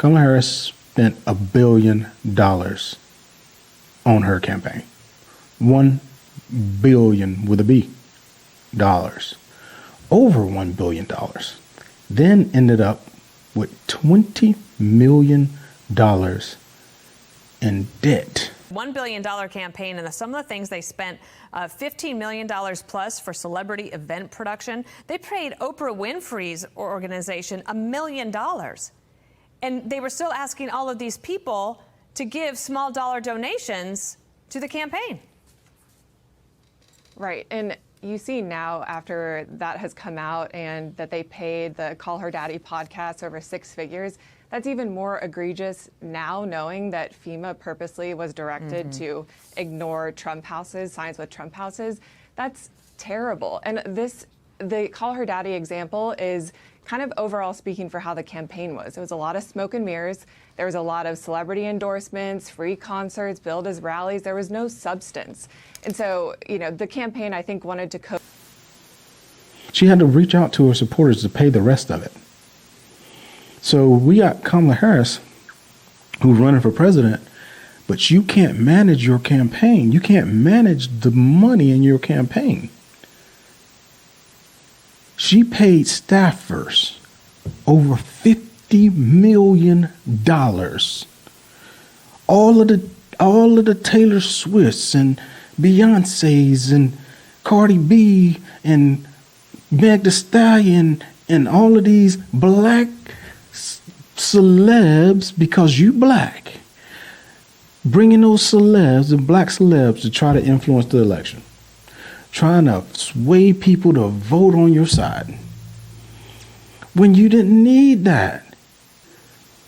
Kamala Harris spent $1 billion on her campaign. $1 billion with a B dollars. Over $1 billion. Then ended up with $20 million in debt. $1 billion campaign, and some of the things they spent, $15 million plus for celebrity event production. They paid Oprah Winfrey's organization $1 million. And they were still asking all of these people to give small dollar donations to the campaign. Right. And you see now, after that has come out and that they paid the Call Her Daddy podcast over 6 figures, that's even more egregious now, knowing that FEMA purposely was directed to ignore Trump houses, signs with Trump houses. That's terrible. And the Call Her Daddy example is kind of overall speaking for how the campaign was. It was a lot of smoke and mirrors. There was a lot of celebrity endorsements, free concerts, billed as rallies. There was no substance. And so, the campaign, I think, wanted to She had to reach out to her supporters to pay the rest of it. So we got Kamala Harris, who's running for president, but you can't manage your campaign. You can't manage the money in your campaign. She paid staffers over $50 million. All of the Taylor Swifts and Beyonce's and Cardi B and Meg Thee Stallion and all of these black celebs, because you black, bringing those celebs, the black celebs, to try to influence the election, trying to sway people to vote on your side when you didn't need that.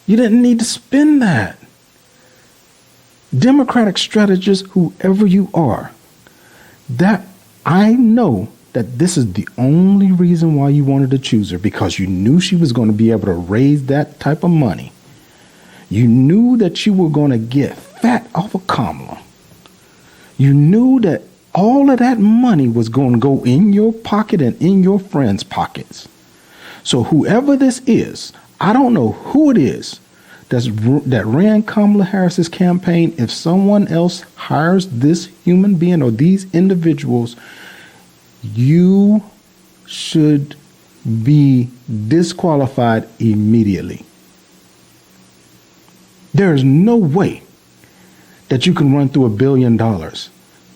You didn't need to spend that. Democratic strategists, whoever you are, that I know that this is the only reason why you wanted to choose her, because you knew she was going to be able to raise that type of money. You knew that you were going to get fat off of Kamala. You knew that all of that money was going to go in your pocket and in your friends' pockets. So whoever this is, I don't know who it is that ran Kamala Harris's campaign. If someone else hires this human being or these individuals, you should be disqualified immediately. There is no way that you can run through $1 billion.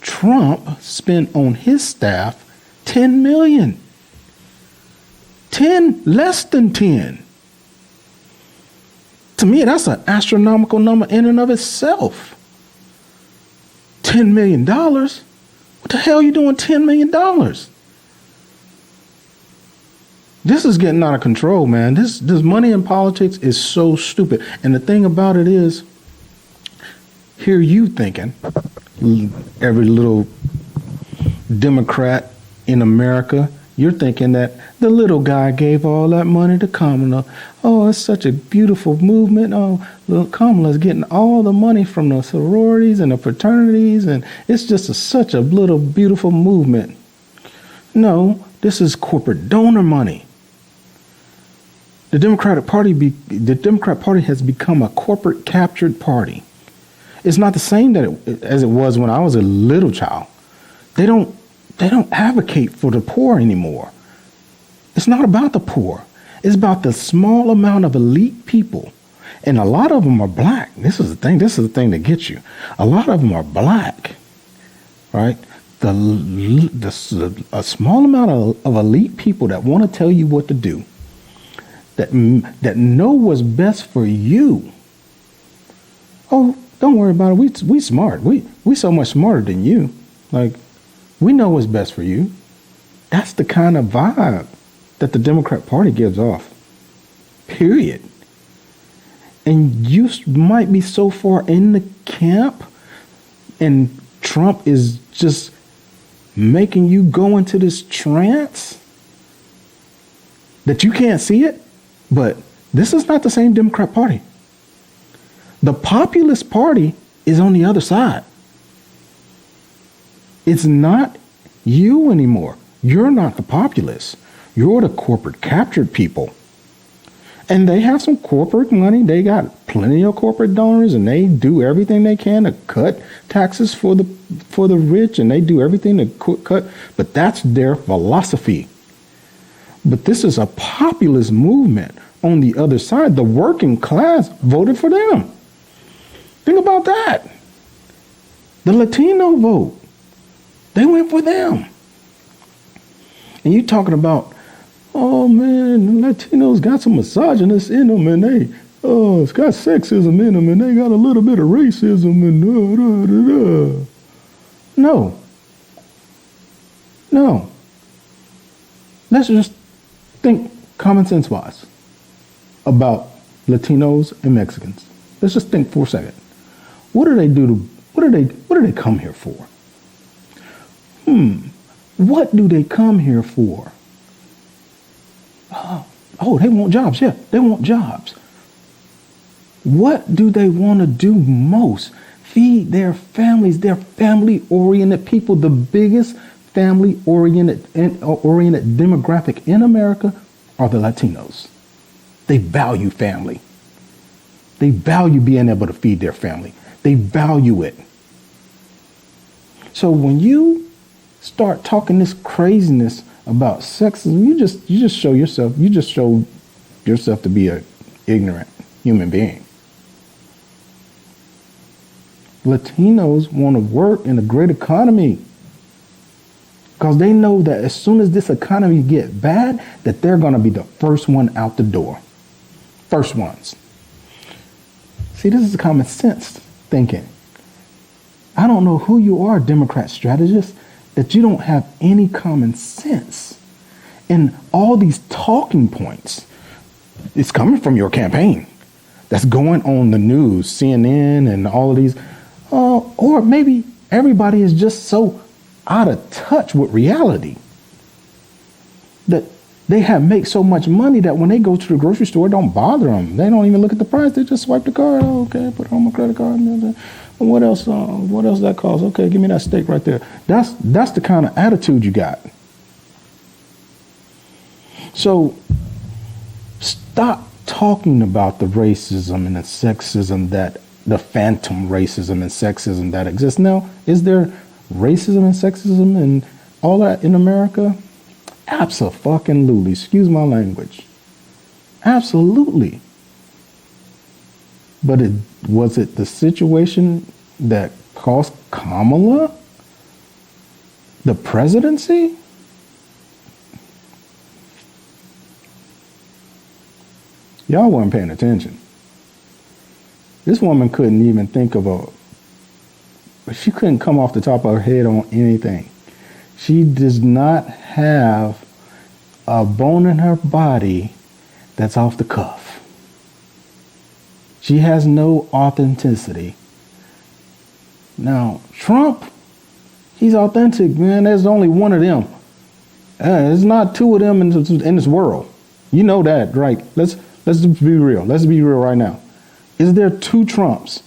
Trump spent on his staff 10 million. 10, less than 10. To me, that's an astronomical number in and of itself. $10 million? What the hell are you doing $10 million? This is getting out of control, man. This money in politics is so stupid. And the thing about it is, here you thinking, every little Democrat in America, you're thinking that the little guy gave all that money to Kamala. Oh, it's such a beautiful movement. Oh, little Kamala's getting all the money from the sororities and the fraternities, and it's just such a little beautiful movement. No, this is corporate donor money. The Democrat Party has become a corporate captured party. It's not the same as it was when I was a little child. They don't advocate for the poor anymore. It's not about the poor. It's about the small amount of elite people. And a lot of them are black. This is the thing that gets you. A lot of them are black, right? A small amount of elite people that want to tell you what to do, that know what's best for you. Oh, don't worry about it. We smart. We so much smarter than you. Like, we know what's best for you. That's the kind of vibe that the Democrat Party gives off. Period. And you might be so far in the camp, and Trump is just making you go into this trance that you can't see it. But this is not the same Democrat Party. The populist party is on the other side. It's not you anymore. You're not the populace. You're the corporate captured people. And they have some corporate money. They got plenty of corporate donors, and they do everything they can to cut taxes for the rich, and they do everything to cut. But that's their philosophy. But this is a populist movement on the other side. The working class voted for them. Think about that. The Latino vote, they went for them. And you talking about, oh man, Latinos got some misogynists in them, and it's got sexism in them, and they got a little bit of racism, and No. Let's just think common sense wise about Latinos and Mexicans. Let's just think for a second. What do they come here for? What do they come here for? Oh, they want jobs. Yeah, they want jobs. What do they want to do most? Feed their families. They're family-oriented people. The biggest family-oriented demographic in America are the Latinos. They value family. They value being able to feed their family. They value it. So when you start talking this craziness about sexism, you just show yourself to be an ignorant human being. Latinos want to work in a great economy because they know that as soon as this economy gets bad, that they're going to be the first one out the door. First ones. See, this is common sense thinking. I don't know who you are, Democrat strategist, that you don't have any common sense. And all these talking points, it's coming from your campaign. That's going on the news, CNN and all of these. Or maybe everybody is just so out of touch with reality that they make so much money that when they go to the grocery store, it don't bother them. They don't even look at the price. They just swipe the card. Oh, okay, put it on my credit card. What else? What else that cost? Okay, give me that steak right there. That's the kind of attitude you got. So stop talking about the racism and the sexism the phantom racism and sexism that exists. Now, is there racism and sexism and all that in America? Abso-fucking-lutely. Excuse my language. Absolutely. But was it the situation that cost Kamala the presidency? Y'all weren't paying attention. This woman couldn't even think of she couldn't come off the top of her head on anything. She does not have a bone in her body that's off the cuff. She has no authenticity. Now, Trump, he's authentic, man. There's only one of them. There's not two of them in this world. You know that, right? Let's be real. Let's be real right now. Is there two Trumps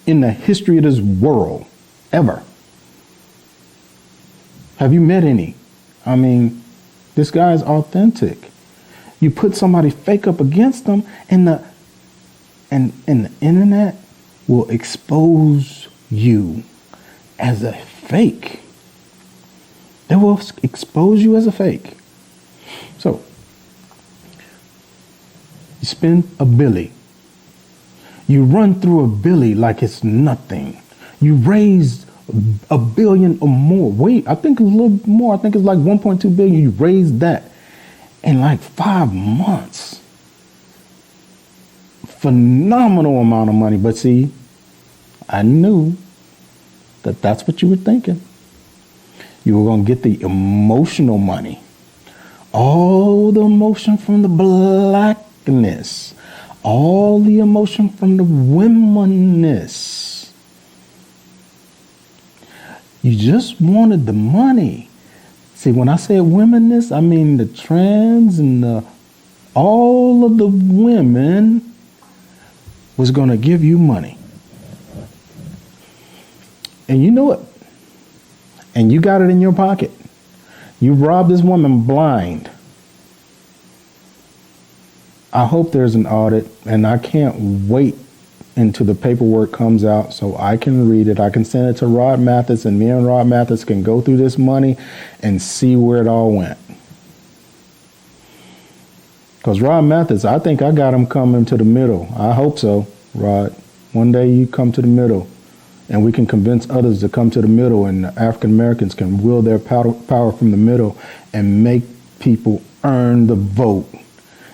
in the history of this world ever? Have you met any? I mean, this guy's authentic. You put somebody fake up against them, and the internet will expose you as a fake. It will expose you as a fake. So, you spend $1 billion. You run through $1 billion like it's nothing. You raise $1 billion or more. Wait, I think it's a little more. I think it's like 1.2 billion. You raise that in like 5 months. Phenomenal amount of money. But see, I knew that that's what you were thinking. You were going to get the emotional money. All the emotion from the blackness. All the emotion from the womenness. You just wanted the money. See, when I say womenness, I mean the trans and all of the women was going to give you money. And you know it. And you got it in your pocket. You robbed this woman blind. I hope there's an audit, and I can't wait until the paperwork comes out so I can read it. I can send it to Rod Mathis, and me and Rod Mathis can go through this money and see where it all went. Because Rod Mathis, I think I got him coming to the middle. I hope so, Rod. One day you come to the middle, and we can convince others to come to the middle, and African Americans can wield their power from the middle and make people earn the vote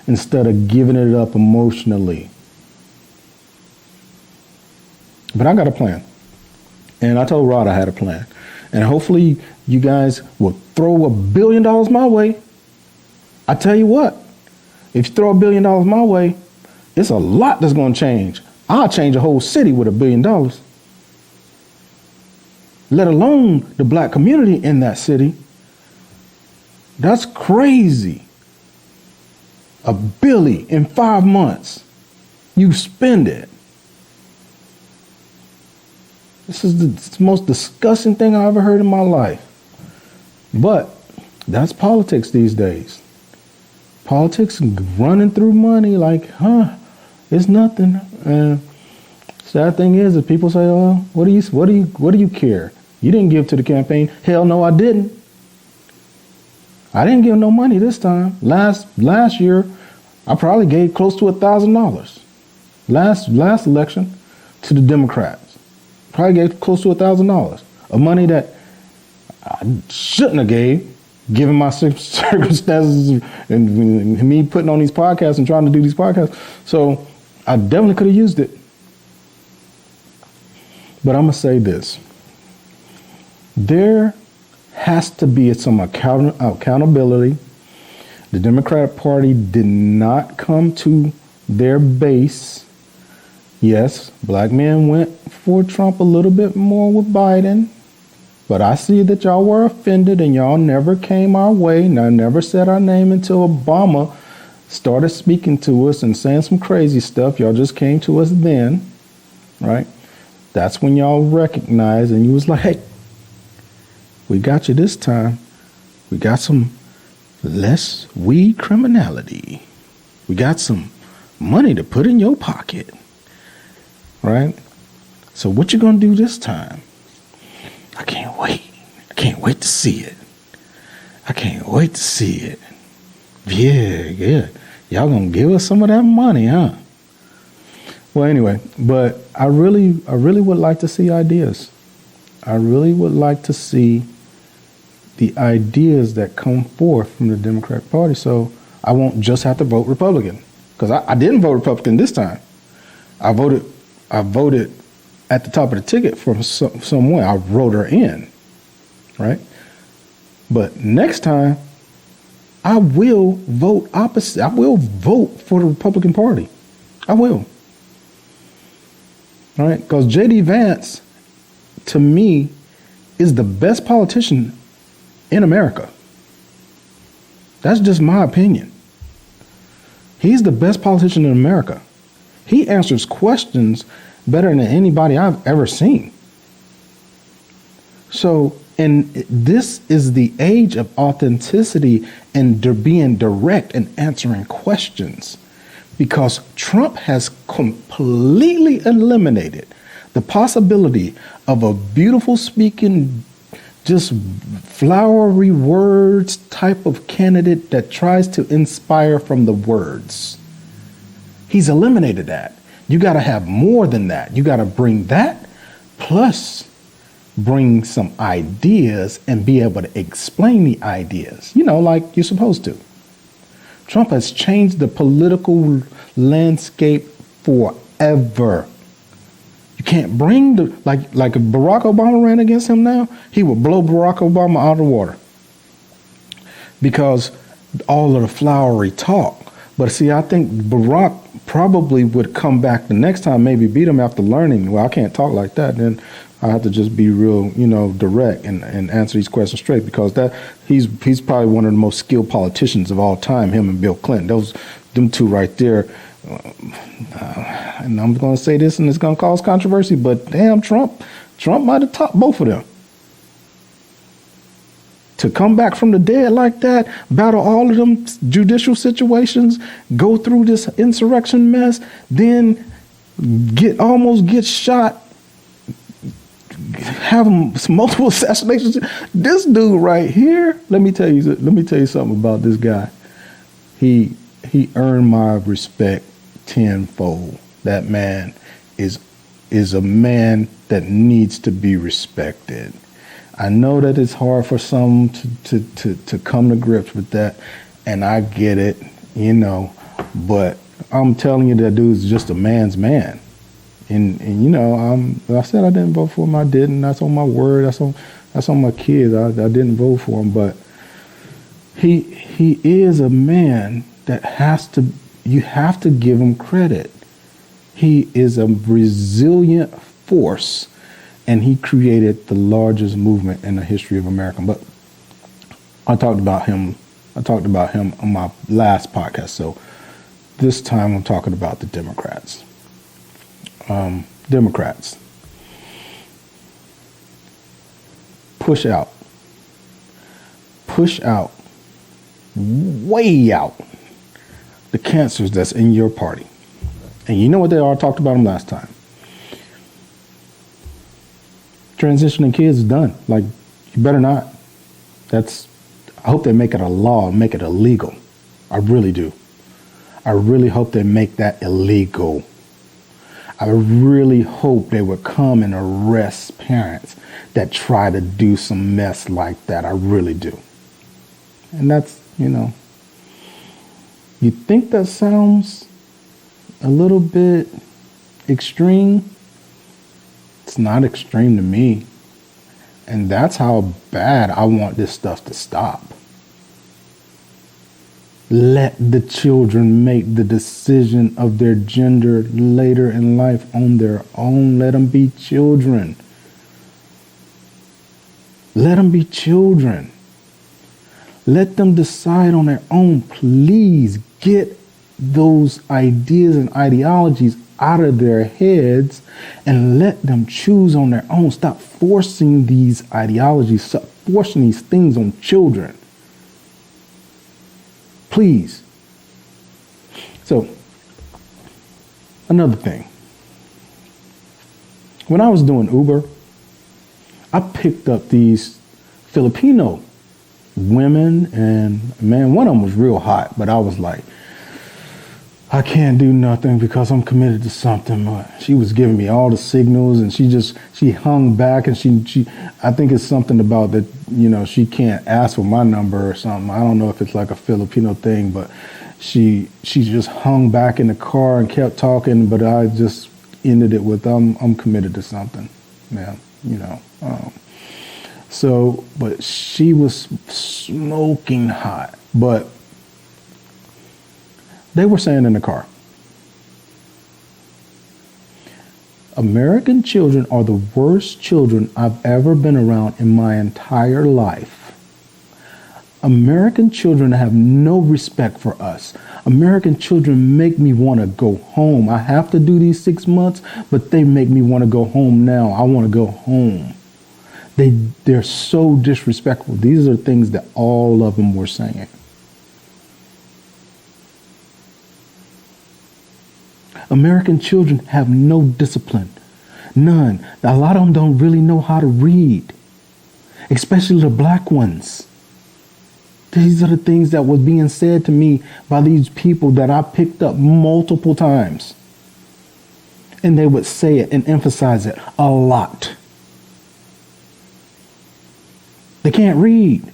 instead of giving it up emotionally. But I got a plan. And I told Rod I had a plan. And hopefully you guys will throw $1 billion my way. I tell you what, if you throw $1 billion my way, it's a lot that's going to change. I'll change a whole city with $1 billion. Let alone the black community in that city. That's crazy. $1 billion in 5 months. You spend it. This is the most disgusting thing I ever heard in my life. But that's politics these days. Politics running through money like, it's nothing. And sad thing is that people say, oh, what do you care? You didn't give to the campaign. Hell no, I didn't. I didn't give no money this time. Last year, I probably gave close to $1,000. Last election to the Democrats. Probably gave close to $1,000 of money that I shouldn't have gave, given my circumstances and me putting on these podcasts and trying to do these podcasts. So I definitely could have used it. But I'm going to say this. There has to be some accountability. The Democratic Party did not come to their base. Yes, black men went for Trump a little bit more with Biden, but I see that y'all were offended and y'all never came our way, and I never said our name until Obama started speaking to us and saying some crazy stuff. Y'all just came to us then, right? That's when y'all recognized, and you was like, hey, we got you this time. We got some less weed criminality. We got some money to put in your pocket. Right? So what you gonna do this time? I can't wait. I can't wait to see it. I can't wait to see it. Yeah. Y'all gonna give us some of that money, huh? Well, anyway, but I really would like to see ideas. I really would like to see the ideas that come forth from the Democratic Party, so I won't just have to vote Republican. Because I didn't vote Republican this time. I voted at the top of the ticket for someone. I wrote her in, right? But next time, I will vote opposite. I will vote for the Republican Party. I will. All right? Because J.D. Vance, to me, is the best politician in America. That's just my opinion. He's the best politician in America. He answers questions better than anybody I've ever seen. So, and this is the age of authenticity and being direct and answering questions, because Trump has completely eliminated the possibility of a beautiful speaking, just flowery words type of candidate that tries to inspire from the words. He's eliminated that. You got to have more than that. You got to bring that plus bring some ideas and be able to explain the ideas, like you're supposed to. Trump has changed the political landscape forever. You can't bring like if Barack Obama ran against him now, he would blow Barack Obama out of the water because all of the flowery talk. But see, I think Barack probably would come back the next time, maybe beat him after learning, well, I can't talk like that. Then I have to just be real, direct and answer these questions straight, because he's probably one of the most skilled politicians of all time, him and Bill Clinton. Them two right there. And I'm going to say this, and it's going to cause controversy, but damn, Trump might have topped both of them. to come back from the dead like that, battle all of them judicial situations, go through this insurrection mess, then almost get shot, have multiple assassinations. This dude right here, let me tell you something about this guy. He earned my respect tenfold. That man is a man that needs to be respected. I know that it's hard for some to come to grips with that, and I get it, but I'm telling you, that dude's just a man's man. And I said I didn't vote for him. I didn't. That's on my word. That's on my kids. I didn't vote for him, but he is a man that you have to give him credit. He is a resilient force, and he created the largest movement in the history of America. But I talked about him on my last podcast. So this time I'm talking about the Democrats. Democrats push out, way out the cancers that's in your party. And you know what they are? I talked about them last time. Transitioning kids is done. Like, you better not. I hope they make it a law, make it illegal. I really do. I really hope they make that illegal. I really hope they would come and arrest parents that try to do some mess like that. I really do. And that's, you think that sounds a little bit extreme? It's not extreme to me. And that's how bad I want this stuff to stop. Let the children make the decision of their gender later in life on their own. Let them be children. Let them be children. Let them decide on their own. Please get those ideas and ideologies out of their heads and let them choose on their own. Stop forcing these ideologies, stop forcing these things on children. Please. So, another thing. When I was doing Uber, I picked up these Filipino women, and man, one of them was real hot, but I was like, I can't do nothing because I'm committed to something. But she was giving me all the signals, and she hung back, and she I think it's something about that, she can't ask for my number or something. I don't know if it's like a Filipino thing, but she just hung back in the car and kept talking, but I just ended it with, I'm committed to something, man, So, but she was smoking hot, but they were saying in the car, American children are the worst children I've ever been around in my entire life. American children have no respect for us. American children make me want to go home. I have to do these 6 months, but they make me want to go home now. I want to go home. They're so disrespectful. These are things that all of them were saying. American children have no discipline, none. A lot of them don't really know how to read, especially the black ones. These are the things that was being said to me by these people that I picked up multiple times. And they would say it and emphasize it a lot. They can't read.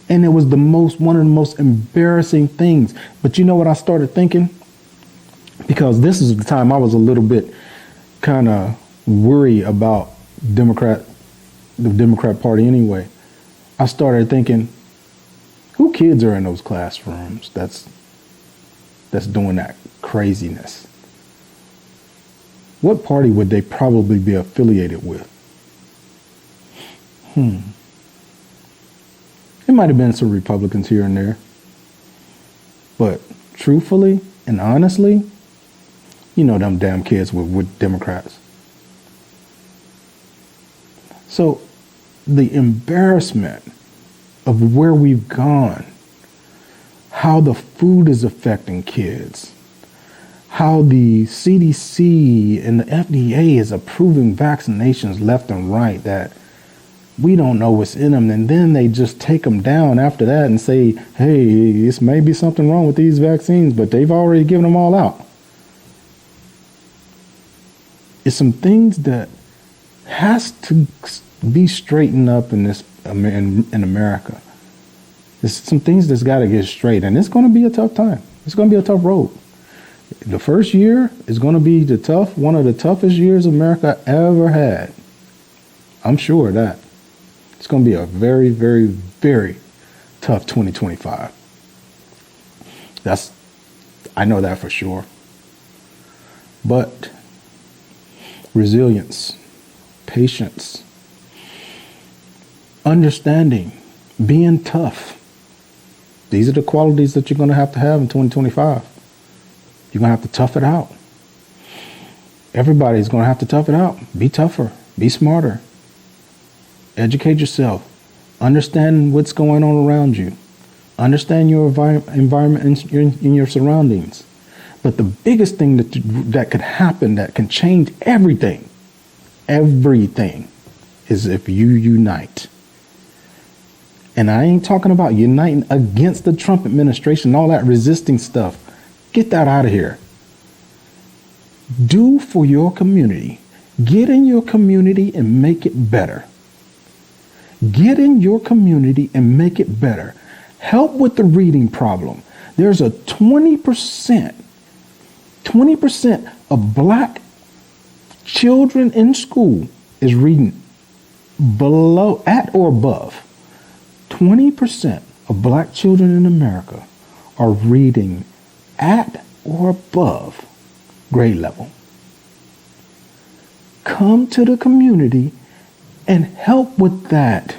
And it was one of the most embarrassing things. But you know what I started thinking? Because this is the time I was a little bit kind of worried about the Democrat Party anyway. I started thinking, who kids are in those classrooms that's doing that craziness? What party would they probably be affiliated with? There might have been some Republicans here and there. But truthfully and honestly, them damn kids were with Democrats. So the embarrassment of where we've gone, how the food is affecting kids, how the CDC and the FDA is approving vaccinations left and right that we don't know what's in them, and then they just take them down after that and say, hey, this may be something wrong with these vaccines, but they've already given them all out. It's some things that has to be straightened up in America. There's some things that's got to get straight, and it's going to be a tough time. It's going to be a tough road. The first year is going to be one of the toughest years America ever had. I'm sure of that. It's going to be a very, very, very tough 2025. I know that for sure. But resilience, patience, understanding, being tough. These are the qualities that you're going to have in 2025. You're going to have to tough it out. Everybody's going to have to tough it out. Be tougher. Be smarter. Educate yourself. Understand what's going on around you. Understand your environment in your surroundings. But the biggest thing that could happen, that can change everything, is if you unite. And I ain't talking about uniting against the Trump administration, all that resisting stuff. Get that out of here. Do for your community. Get in your community and make it better. Get in your community and make it better. Help with the reading problem. There's a 20% of black children in school is reading at or above. 20% of black children in America are reading at or above grade level. Come to the community and help with that.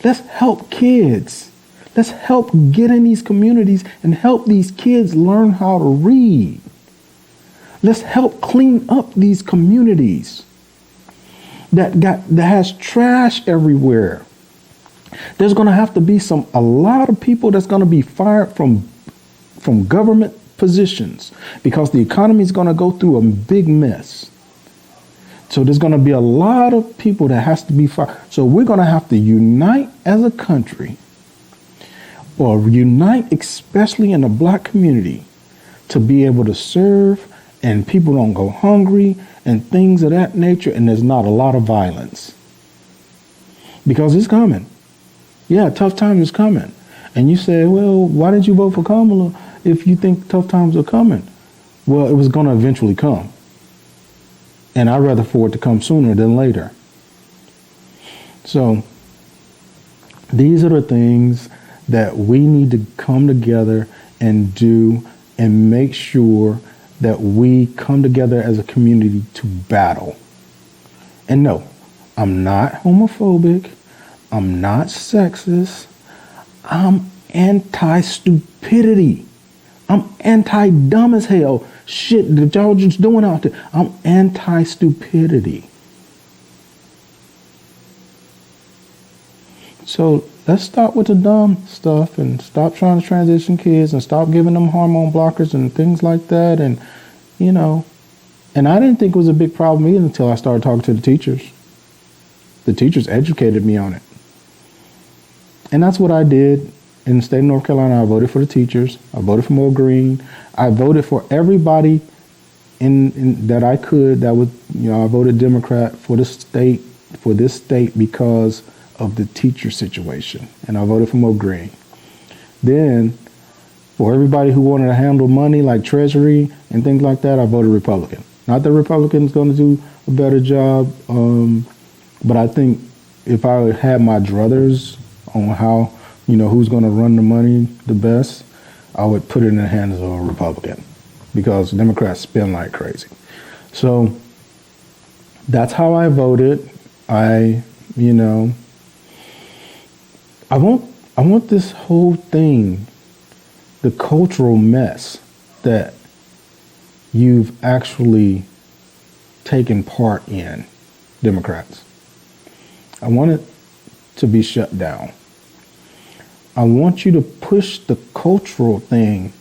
Let's help kids. Let's help get in these communities and help these kids learn how to read. Let's help clean up these communities that has trash everywhere. There's going to have to be a lot of people that's going to be fired from government positions because the economy is going to go through a big mess. So there's going to be a lot of people that has to be fired. So we're going to have to unite as a country, or unite especially in the black community, to be able to serve and people don't go hungry and things of that nature, and there's not a lot of violence. Because it's coming. Yeah, tough time is coming. And you say, well, why didn't you vote for Kamala if you think tough times are coming? Well, it was going to eventually come. And I'd rather for it to come sooner than later. So these are the things that we need to come together and do and make sure that we come together as a community to battle. And no, I'm not homophobic. I'm not sexist. I'm anti-stupidity. I'm anti-dumb as hell shit that y'all just doing out there. I'm anti-stupidity. So let's stop with the dumb stuff and stop trying to transition kids and stop giving them hormone blockers and things like that. And, and I didn't think it was a big problem either until I started talking to the teachers. The teachers educated me on it. And that's what I did in the state of North Carolina. I voted for the teachers. I voted for more green. I voted for everybody that I could. That was, I voted Democrat for this state because of the teacher situation. And I voted for more green. Then, for everybody who wanted to handle money like Treasury and things like that, I voted Republican. Not that Republicans going to do a better job, but I think if I had my druthers on how, who's going to run the money the best, I would put it in the hands of a Republican because Democrats spend like crazy. So that's how I voted. I want this whole thing, the cultural mess that you've actually taken part in, Democrats. I want it to be shut down. I want you to push the cultural thing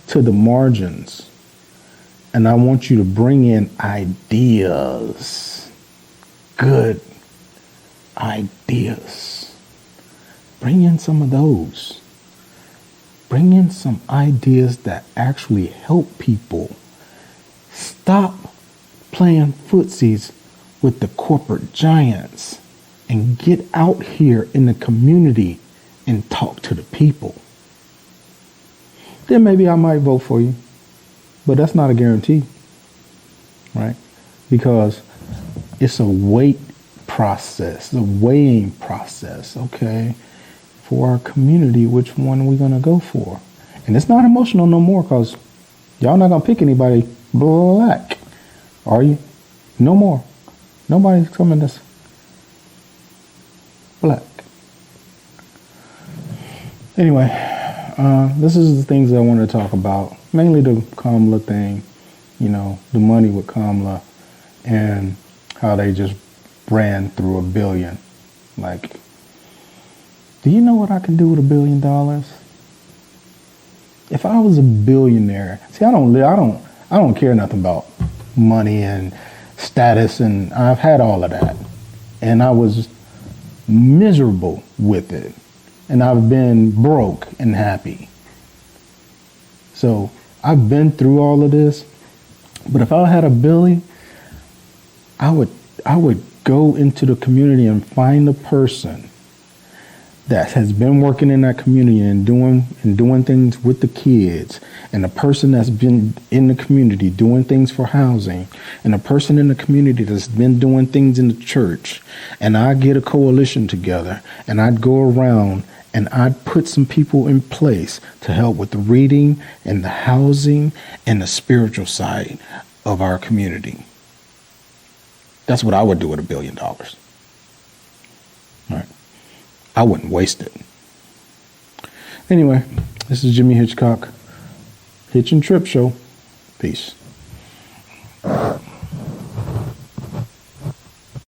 to the margins. And I want you to bring in ideas. Good ideas. Bring in some of those. Bring in some ideas that actually help people. Stop playing footsies with the corporate giants and get out here in the community and talk to the people. Then maybe I might vote for you, but that's not a guarantee, right? Because it's a weight process, a weighing process, okay, for our community, which one are we going to go for? And it's not emotional no more because y'all not going to pick anybody black, are you? No more. Nobody's coming this black. Anyway, this is the things I want to talk about. Mainly the Kamala thing, you know, the money with Kamala and how they just ran through $1 billion. Like, do you know what I can do with $1 billion? If I was a billionaire, see, I don't care nothing about money and status, and I've had all of that. And I was miserable with it. And I've been broke and happy. So I've been through all of this. But if I had $1 billion, I would go into the community and find a person that has been working in that community and doing things with the kids, and a person that's been in the community doing things for housing, and a person in the community that's been doing things in the church, and I'd get a coalition together, and I'd go around and I'd put some people in place to help with the reading and the housing and the spiritual side of our community. That's what I would do with $1 billion. All right. I wouldn't waste it. Anyway, this is Jimmy Hitchcock, Hitch and Trip Show. Peace.